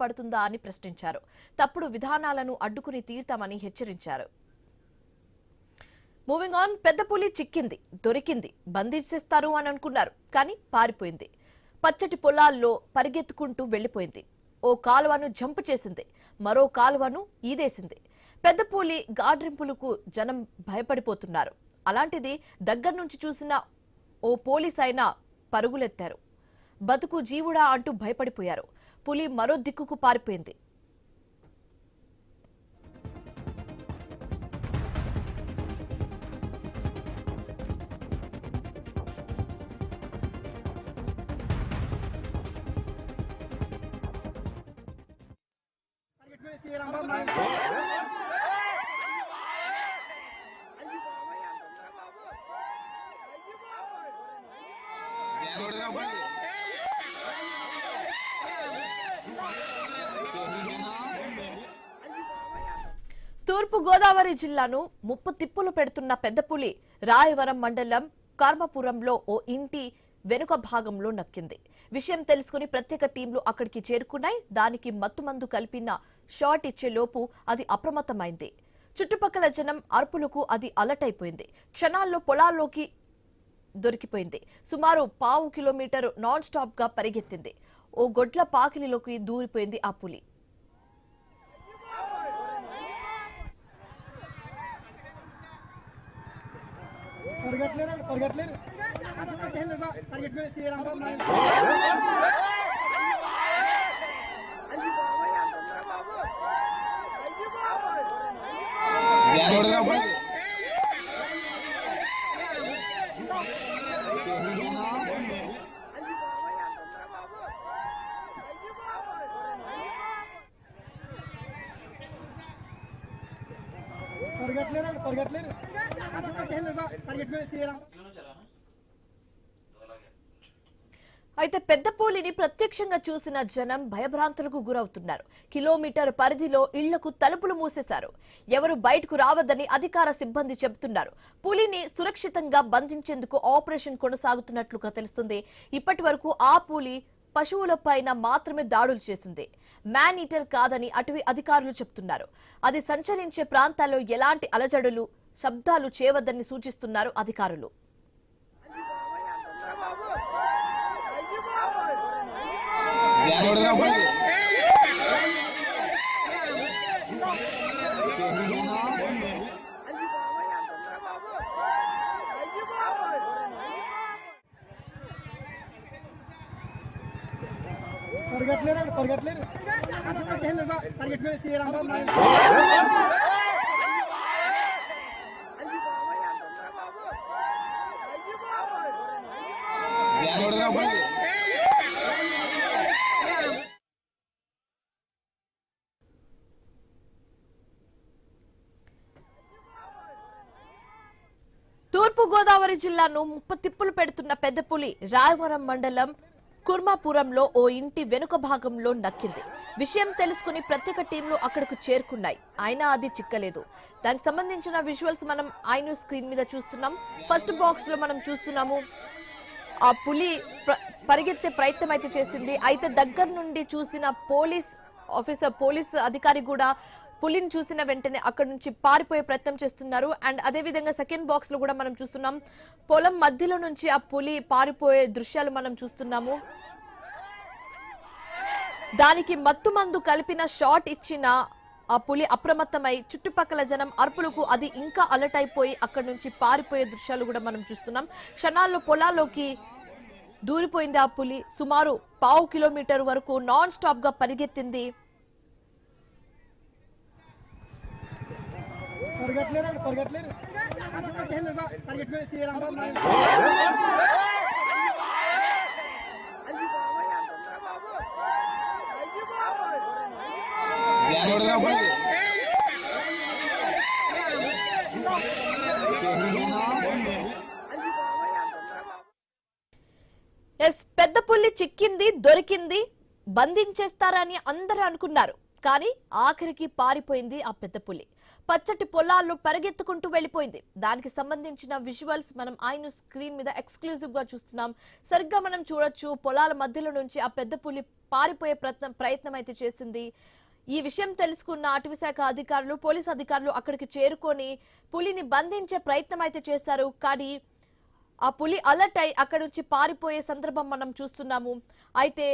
పడుతుందా అని ప్రశ్నించారు. తప్పుడు విధానాలను అడ్డుకుని తీర్తామని హెచ్చరించారు. Moving on. పెద్ద పులి చిక్కింది, దొరికింది, బంధించేస్తారు అని అనుకున్నారు, కానీ పారిపోయింది. పచ్చటి పొలాల్లో పరిగెత్తుకుంటూ వెళ్లిపోయింది. ఓ కాలువను జంప్ చేసింది, మరో కాలువను ఈదేసింది. పెద్ద పులి గాడ్రింపులకు జనం భయపడిపోతున్నారు. అలాంటిది దగ్గర నుంచి చూసిన ఓ పోలీస్ అయినా పరుగులెత్తారు. బతుకు జీవుడా అంటూ భయపడిపోయారు. పులి మరో దిక్కుకు పారిపోయింది. తూర్పు గోదావరి జిల్లాను ముప్పు తిప్పులు పెడుతున్న పెద్ద పులి రాయవరం మండలం కర్మపురంలో ఓ ఇంటి వెనుక భాగంలో నక్కింది. విషయం తెలుసుకుని ప్రత్యేక టీంలు అక్కడికి చేరుకున్నాయి. దానికి మత్తుమందు కలిపిన షాట్ ఇచ్చే లోపు అది అప్రమత్తమైంది. చుట్టుపక్కల జనం అరుపులకు అది అలర్ట్ అయిపోయింది. క్షణాల్లో పొలాల్లోకి దొరికిపోయింది. సుమారు 1/2 కిలోమీటర్ నాన్ స్టాప్ గా పరిగెత్తింది. ఓ గొడ్ల పాకిలిలోకి దూరిపోయింది ఆ పులి. అయితే పెద్ద పులిని ప్రత్యక్షంగా చూసిన జనం భయభ్రాంతులకు గురవుతున్నారు. కిలోమీటర్ పరిధిలో ఇళ్లకు తలుపులు మూసేశారు. ఎవరు బయటకు రావద్దని అధికార సిబ్బంది చెబుతున్నారు. పులిని సురక్షితంగా బంధించేందుకు ఆపరేషన్ కొనసాగుతున్నట్లుగా తెలుస్తుంది. ఇప్పటి వరకు ఆ పులి పశువులపైన మాత్రమే దాడులు చేసింది. మ్యాన్ ఈటర్ కాదని అటవీ అధికారులు చెబుతున్నారు. అది సంచరించే ప్రాంతాల్లో ఎలాంటి అలజడులు, శబ్దాలు చేయవద్దని సూచిస్తున్నారు అధికారులు. తూర్పు గోదావరి జిల్లాను ముప్పు తిప్పులు పెడుతున్న పెద్ద పులి రాయవరం మండలం కుర్మాపురంలో ఓ ఇంటి వెనుక భాగంలో నక్కింది. విషయం తెలుసుకుని ప్రత్యేక టీంలు అక్కడకు చేరుకున్నాయి. అయినా అది చిక్కలేదు. దానికి సంబంధించిన విజువల్స్ మనం ఐన్యూస్ స్క్రీన్ మీద చూస్తున్నాం. ఫస్ట్ బాక్స్ లో మనం చూస్తున్నాము ఆ పులి పరిగెత్తే ప్రయత్నం అయితే చేసింది. అయితే దగ్గర నుండి చూసిన పోలీస్ అధికారి కూడా పులిని చూసిన వెంటనే అక్కడి నుంచి పారిపోయే ప్రయత్నం చేస్తున్నారు. అండ్ అదే విధంగా సెకండ్ బాక్స్ లో కూడా మనం చూస్తున్నాం పొలం మధ్యలో నుంచి ఆ పులి పారిపోయే దృశ్యాలు మనం చూస్తున్నాము. దానికి మత్తుమందు కలిపిన షాట్ ఇచ్చిన ఆ పులి అప్రమత్తమై చుట్టుపక్కల జనం అరుపులకు అది ఇంకా అలర్ట్ అయిపోయి అక్కడి నుంచి పారిపోయే దృశ్యాలు కూడా మనం చూస్తున్నాం. క్షణాల్లో పొలాల్లోకి దూరిపోయింది ఆ పులి. సుమారు 1/2 కిలోమీటర్ వరకు నాన్ స్టాప్ గా పరిగెత్తింది. పెద్ద పులి చిక్కింది, దొరికింది, బంధించేస్తారని అందరూ అనుకున్నారు. కానీ ఆఖరికి పారిపోయింది ఆ పెద్ద పులి. పచ్చటి పొలాల్లో పరిగెత్తుకుంటూ వెళ్లిపోయింది. దానికి సంబంధించిన విజువల్స్ మనం ఆయన స్క్రీన్ మీద ఎక్స్క్లూజివ్ గా చూస్తున్నాం. సరిగ్గా మనం చూడొచ్చు, పొలాల మధ్యలో నుంచి ఆ పెద్ద పులి పారిపోయే ప్రయత్నం అయితే చేసింది. ఈ విషయం తెలుసుకున్న అటవీశాఖ అధికారులు, పోలీస్ అధికారులు అక్కడికి చేరుకొని పులిని బంధించే ప్రయత్నం అయితే చేశారు. కానీ ఆ పులి అలర్ట్ అయి అక్కడి నుంచి పారిపోయే సందర్భం మనం చూస్తున్నాము. అయితే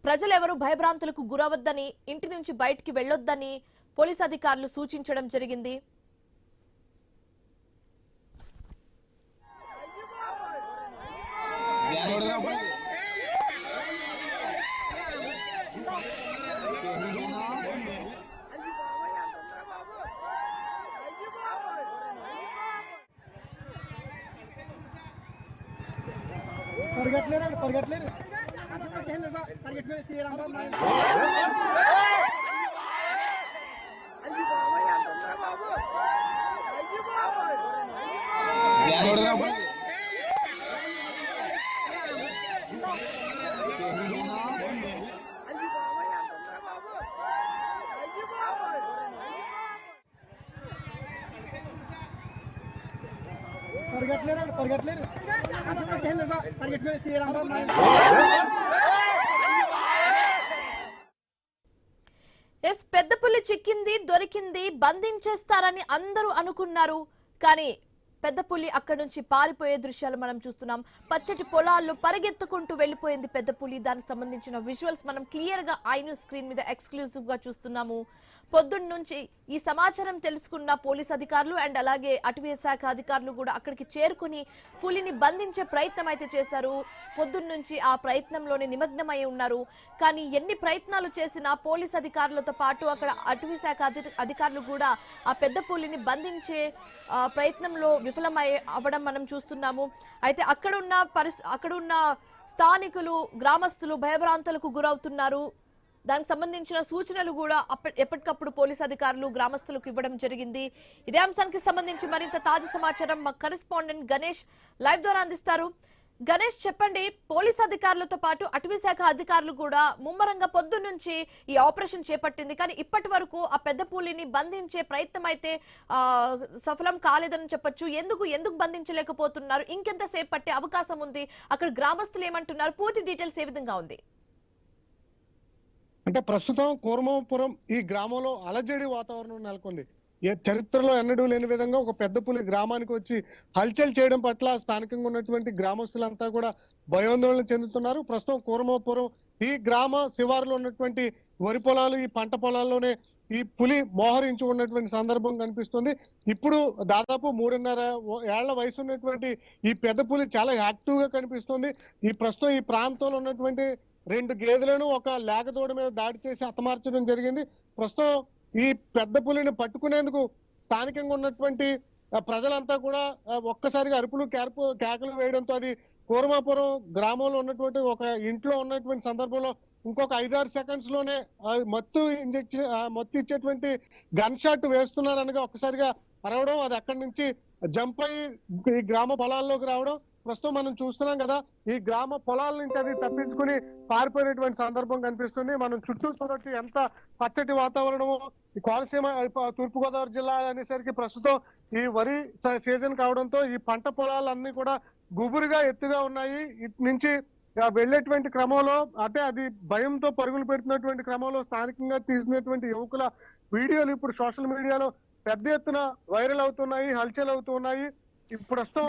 ప్రజలెవరూ భయభ్రాంతులకు గురవద్దని, ఇంటి నుంచి బయటికి వెళ్లొద్దని పోలీస్ అధికారులు సూచించడం జరిగింది. పరిగెట్లేరు పెద్ద పులి చిక్కింది, దొరికింది, బంధించేస్తారని అందరూ అనుకున్నారు. కానీ పెద్ద పులి అక్కడి నుంచి పారిపోయే దృశ్యాలు మనం చూస్తున్నాం. పచ్చటి పొలాల్లో పరిగెత్తుకుంటూ వెళ్లిపోయింది పెద్ద పులి. దానికి సంబంధించిన విజువల్స్ మనం క్లియర్ గా ఐన్యూస్ స్క్రీన్ మీద ఎక్స్క్లూజివ్ గా చూస్తున్నాము. పొద్దున్న నుంచి ఈ సమాచారం తెలుసుకున్న పోలీస్ అధికారులు అండ్ అలాగే అటవీ శాఖ అధికారులు కూడా అక్కడికి చేరుకుని పులిని బంధించే ప్రయత్నం అయితే చేశారు. పొద్దున్న నుంచి ఆ ప్రయత్నంలోనే నిమగ్నమై ఉన్నారు. కానీ ఎన్ని ప్రయత్నాలు చేసినా పోలీస్ అధికారులతో పాటు అక్కడ అటవీ శాఖ అధికారులు కూడా ఆ పెద్ద పులిని ప్రయత్నంలో విఫలమై అవ్వడం మనం చూస్తున్నాము. అయితే అక్కడున్న స్థానికులు, గ్రామస్తులు భయభ్రాంతులకు గురవుతున్నారు. దానికి సంబంధించిన సూచనలు కూడా ఎప్పటికప్పుడు పోలీస్ అధికారులు గ్రామస్తులకు ఇవ్వడం జరిగింది. ఇదే అంశానికి సంబంధించి మరింత తాజా సమాచారం మా కరెస్పాండెంట్ గణేష్ లైవ్ ద్వారా అందిస్తారు. గణేష్, చెప్పండి, పోలీస్ అధికారులతో పాటు అటవీ శాఖ అధికారులు కూడా ముమ్మరంగా పొద్దున్న నుంచి ఈ ఆపరేషన్ చేపట్టింది. కానీ ఇప్పటి వరకు ఆ పెద్ద పులిని బంధించే ప్రయత్నం అయితే సఫలం కాలేదని చెప్పొచ్చు. ఎందుకు బంధించలేకపోతున్నారు? ఇంకెంతసేపు పట్టే అవకాశం ఉంది? అక్కడ గ్రామస్తులు ఏమంటున్నారు? పూర్తి డీటెయిల్స్ ఏ విధంగా ఉంది? అంటే ప్రస్తుతం కూర్మాపురం ఈ గ్రామంలో అలజడి వాతావరణం నెలకొంది. చరిత్రలో ఎన్నడూ లేని విధంగా ఒక పెద్ద పులి గ్రామానికి వచ్చి హల్చల్ చేయడం పట్ల స్థానికంగా ఉన్నటువంటి గ్రామస్తులంతా కూడా భయాందోళన చెందుతున్నారు. ప్రస్తుతం కూర్మాపురం ఈ గ్రామ శివారులో ఉన్నటువంటి వరి పొలాలు, ఈ పంట పొలాల్లోనే ఈ పులి మోహరించి ఉన్నటువంటి సందర్భం కనిపిస్తుంది. ఇప్పుడు దాదాపు 3.5 ఏళ్ల వయసు ఉన్నటువంటి ఈ పెద్ద పులి చాలా యాక్టివ్ గా కనిపిస్తుంది. ప్రస్తుతం ఈ ప్రాంతంలో ఉన్నటువంటి 2 గేదెలను ఒక లేగదూడ మీద దాడి చేసి హతమార్చడం జరిగింది. ప్రస్తుతం ఈ పెద్ద పులిని పట్టుకునేందుకు స్థానికంగా ఉన్నటువంటి ప్రజలంతా కూడా ఒక్కసారిగా అరుపులు కేకలు వేయడంతో అది కూర్మాపురం గ్రామంలో ఉన్నటువంటి ఒక ఇంట్లో ఉన్నటువంటి సందర్భంలో ఇంకొక 5-6 సెకండ్స్ లోనే మత్తు ఇచ్చేటువంటి గన్ షాట్ వేస్తున్నారనగా ఒక్కసారిగా అరవడం, అది అక్కడి నుంచి జంప్ అయ్యి ఈ గ్రామ పొలాల్లోకి రావడం ప్రస్తుతం మనం చూస్తున్నాం కదా. ఈ గ్రామ పొలాల నుంచి అది తప్పించుకుని పారిపోయినటువంటి సందర్భం కనిపిస్తుంది. మనం చుట్టూ చూడొచ్చు ఎంత పచ్చటి వాతావరణము. ఈ కోనసీమ తూర్పుగోదావరి జిల్లా అనేసరికి ప్రస్తుతం ఈ వరి సీజన్ కావడంతో ఈ పంట పొలాలన్నీ కూడా గుబురుగా ఎత్తుగా ఉన్నాయి. ఇటు నుంచి వెళ్ళేటువంటి క్రమంలో అంటే అది భయంతో పరుగులు పెడుతున్నటువంటి క్రమంలో స్థానికంగా తీసినటువంటి యువకుల వీడియోలు ఇప్పుడు సోషల్ మీడియాలో పెద్ద ఎత్తున వైరల్ అవుతున్నాయి, హల్చల్ అవుతున్నాయి.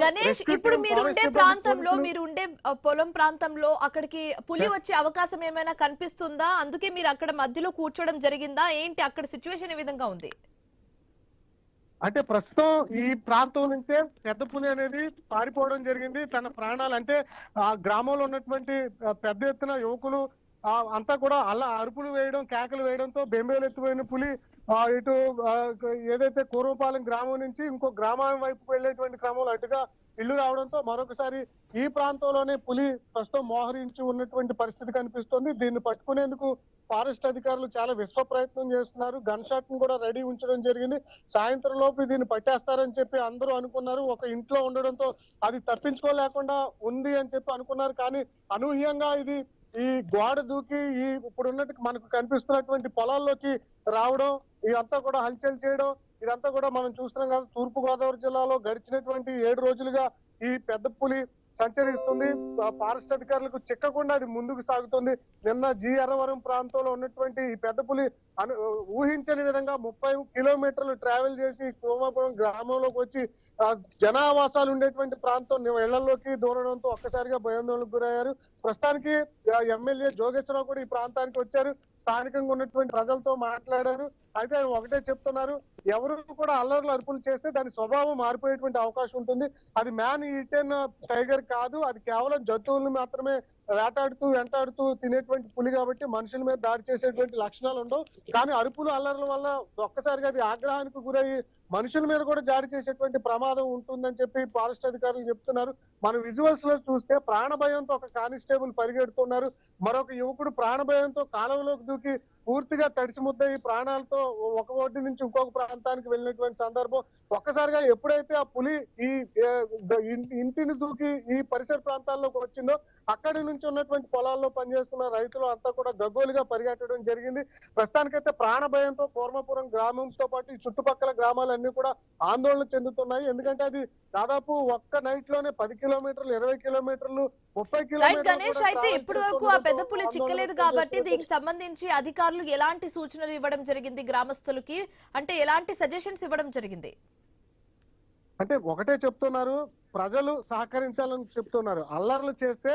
గణేష్, ఇప్పుడు మీరుండే పొలం ప్రాంతంలో అక్కడికి పులి వచ్చే అవకాశం ఏమైనా కనిపిస్తుందా? అందుకే మీరు అక్కడ మధ్యలో కూర్చోవడం జరిగిందా? ఏంటి అక్కడ సిచ్యువేషన్ ఏ విధంగా ఉంది? అంటే ప్రస్తుతం ఈ ప్రాంతం నుంచే పెద్ద పులి అనేది పారిపోవడం జరిగింది. తన ప్రాణాలు అంటే ఆ గ్రామంలో ఉన్నటువంటి పెద్ద ఎత్తున యువకులు అంతా కూడా అలా అరుపులు వేయడం, కేకలు వేయడంతో బెంబేలు ఎత్తుపోయిన పులి ఇటు ఏదైతే కూర్మపాలెం గ్రామం నుంచి ఇంకో గ్రామం వైపు వెళ్ళేటువంటి క్రమంలో అటుగా ఇల్లు రావడంతో మరొకసారి ఈ ప్రాంతంలోనే పులి ప్రస్తుతం మోహరించి ఉన్నటువంటి పరిస్థితి కనిపిస్తుంది. దీన్ని పట్టుకునేందుకు ఫారెస్ట్ అధికారులు చాలా విశ్వ ప్రయత్నం చేస్తున్నారు. గన్ షాట్ ను కూడా రెడీ ఉంచడం జరిగింది. సాయంత్రం లోపు దీన్ని పట్టేస్తారని చెప్పి అందరూ అనుకున్నారు. ఒక ఇంట్లో ఉండడంతో అది తప్పించుకోలేకుండా ఉంది అని చెప్పి అనుకున్నారు. కానీ అనూహ్యంగా ఇది ఈ గోడ దూకి ఈ ఇప్పుడు ఉన్నట్టు మనకు కనిపిస్తున్నటువంటి పొలాల్లోకి రావడం, ఇదంతా కూడా హల్చల్ చేయడం, ఇదంతా కూడా మనం చూస్తున్నాం కదా. తూర్పు గోదావరి జిల్లాలో గడిచినటువంటి 7 రోజులుగా ఈ పెద్ద పులి సంచరిస్తుంది. ఫారెస్ట్ అధికారులకు చిక్కకుండా అది ముందుకు సాగుతుంది. నిన్న అరవరం ప్రాంతంలో ఉన్నటువంటి ఈ పెద్ద పులి ఊహించని విధంగా 30 కిలోమీటర్లు ట్రావెల్ చేసి కోమాపురం గ్రామంలోకి వచ్చి జనావాసాలు ఉండేటువంటి ప్రాంతం ఇళ్లలోకి దూరడంతో ఒక్కసారిగా భయాందోళనకు గురయ్యారు. ప్రస్తుతానికి ఎమ్మెల్యే జోగేశ్వరరావు కూడా ఈ ప్రాంతానికి వచ్చారు. స్థానికంగా ఉన్నటువంటి ప్రజలతో మాట్లాడారు. అయితే ఆయన ఒకటే చెప్తున్నారు, ఎవరు కూడా అల్లర్లు అరుపులు చేస్తే దాని స్వభావం మారిపోయేటువంటి అవకాశం ఉంటుంది. అది మ్యాన్ ఈటెన్ టైగర్ కాదు, అది కేవలం జంతువులను మాత్రమే వేటాడుతూ వెంటాడుతూ తినేటువంటి పులి కాబట్టి మనుషుల మీద దాడి చేసేటువంటి లక్షణాలు ఉండవు. కానీ అరుపులు అల్లర్ల వల్ల ఒక్కసారిగా అది ఆగ్రహానికి గురయ్యి మనుషుల మీద కూడా దాడి చేసేటువంటి ప్రమాదం ఉంటుందని చెప్పి ఫారెస్ట్ అధికారులు చెప్తున్నారు. మన విజువల్స్ లో చూస్తే ప్రాణభయంతో ఒక కానిస్టేబుల్ పరిగెడుతున్నారు. మరొక యువకుడు ప్రాణభయంతో కాలువలోకి దూకి పూర్తిగా తడిసి ముద్దయి ప్రాణాలతో ఒక ఒడ్డు నుంచి ఇంకొక ప్రాంతానికి వెళ్ళినటువంటి సందర్భం. ఒక్కసారిగా ఎప్పుడైతే ఆ పులి ఈ ఇంటిని దూకి ఈ పరిసర ప్రాంతాల్లోకి వచ్చిందో అక్కడి నుంచి ఉన్నటువంటి పొలాల్లో పనిచేస్తున్న రైతులు అంతా కూడా గగ్గోలుగా పరిగెట్టడం జరిగింది. ప్రస్తుతానికైతే ప్రాణ భయంతో కోర్మపురం గ్రామంతో పాటు ఈ చుట్టుపక్కల గ్రామాలన్నీ కూడా ఆందోళన చెందుతున్నాయి. ఎందుకంటే అది దాదాపు ఒక్క నైట్ లోనే 10 కిలోమీటర్లు, 20 కిలోమీటర్లు, 30 రైట్ గణేష్, అయితే కిలోమీటర్లు ఇప్పటి వరకు ఆ పెద్ద పులి చిక్కలేదు కాబట్టి దీనికి సంబంధించి అధికారులు ఎలాంటి సూచనలు ఇవ్వడం జరిగింది గ్రామస్తులకి, అంటే ఎలాంటి సజెషన్స్ ఇవ్వడం జరిగింది? అంటే ఒకటే చెప్తున్నారు, ప్రజలు సహకరించాలని చెప్తున్నారు. అల్లర్లు చేస్తే